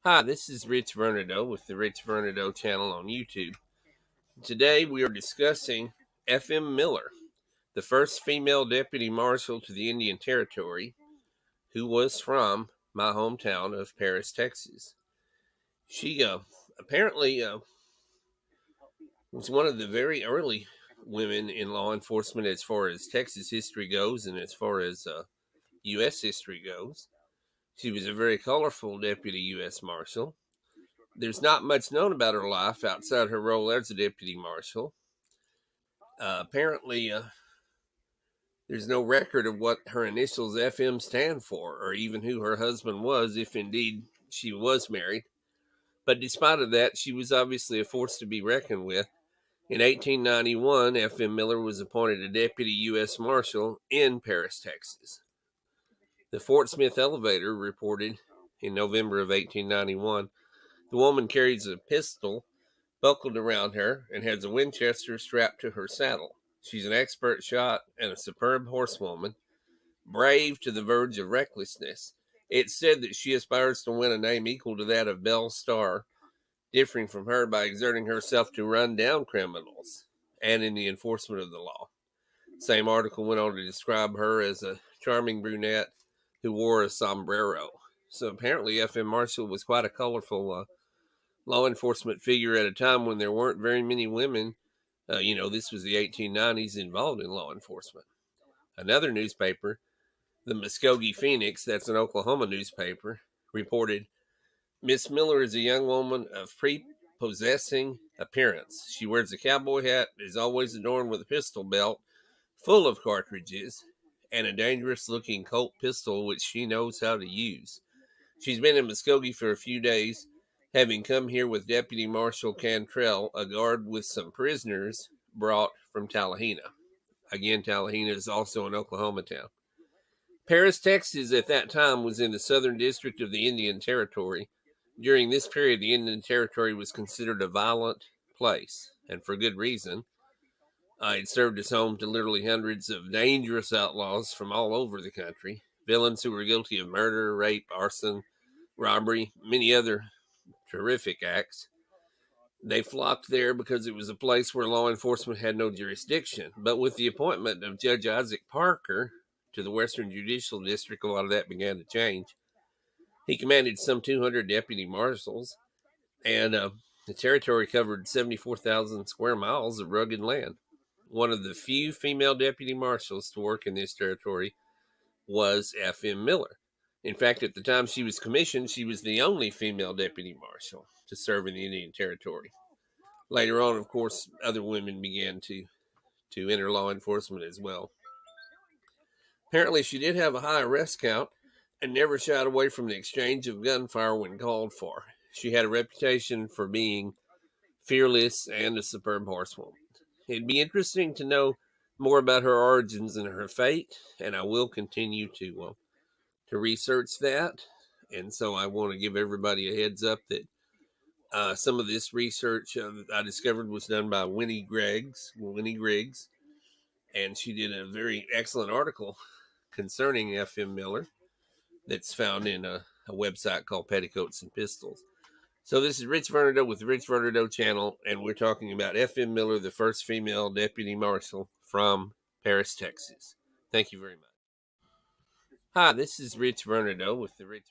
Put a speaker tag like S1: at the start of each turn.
S1: Hi, this is Rich Vernadeau with the Rich Vernadeau channel on YouTube. Today we are discussing F.M. Miller, the first female deputy marshal to the Indian Territory, who was from my hometown of Paris, Texas. She apparently was one of the very early women in law enforcement as far as Texas history goes and as far as U.S. history goes. She was a very colorful deputy U.S. Marshal. There's not much known about her life outside her role as a deputy marshal. Apparently, there's no record of what her initials FM stand for, or even who her husband was, if indeed she was married. But despite of that, she was obviously a force to be reckoned with. In 1891, F.M. Miller was appointed a deputy U.S. Marshal in Paris, Texas. The Fort Smith elevator reported in November of 1891 the woman carries a pistol buckled around her and has a Winchester strapped to her saddle. She's an expert shot and a superb horsewoman, brave to the verge of recklessness. It's said that she aspires to win a name equal to that of Belle Starr, differing from her by exerting herself to run down criminals and in the enforcement of the law. Same article went on to describe her as a charming brunette who wore a sombrero. So apparently F.M. Marshall was quite a colorful law enforcement figure at a time when there weren't very many women. This was the 1890s, involved in law enforcement. Another newspaper, the Muskogee Phoenix, that's an Oklahoma newspaper, reported Miss Miller is a young woman of prepossessing appearance. She wears a cowboy hat, is always adorned with a pistol belt full of cartridges, and a dangerous looking Colt pistol which she knows how to use. She's been in Muskogee for a few days, having come here with Deputy Marshal Cantrell, a guard with some prisoners brought from Tallahena. Again, Tallahena is also an Oklahoma town. Paris, Texas at that time was in the southern district of the Indian Territory. During this period, the Indian Territory was considered a violent place, and for good reason. It served as home to literally hundreds of dangerous outlaws from all over the country, villains who were guilty of murder, rape, arson, robbery, many other terrific acts. They flocked there because it was a place where law enforcement had no jurisdiction. But with the appointment of Judge Isaac Parker to the Western Judicial District, a lot of that began to change. He commanded some 200 deputy marshals, and the territory covered 74,000 square miles of rugged land. One of the few female deputy marshals to work in this territory was F.M. Miller. In fact, at the time she was commissioned, she was the only female deputy marshal to serve in the Indian Territory. Later on, of course, other women began to enter law enforcement as well. Apparently, she did have a high arrest count and never shied away from the exchange of gunfire when called for. She had a reputation for being fearless and a superb horsewoman. It'd be interesting to know more about her origins and her fate, and I will continue to research that. And so I want to give everybody a heads up that some of this research I discovered was done by Winnie Griggs, and she did a very excellent article concerning F.M. Miller that's found in a website called Petticoats and Pistols. So this is Rich Vernadeau with the Rich Vernadeau channel, and we're talking about F.M. Miller, the first female deputy marshal from Paris, Texas. Thank you very much. Hi, this is Rich Vernadeau with the Rich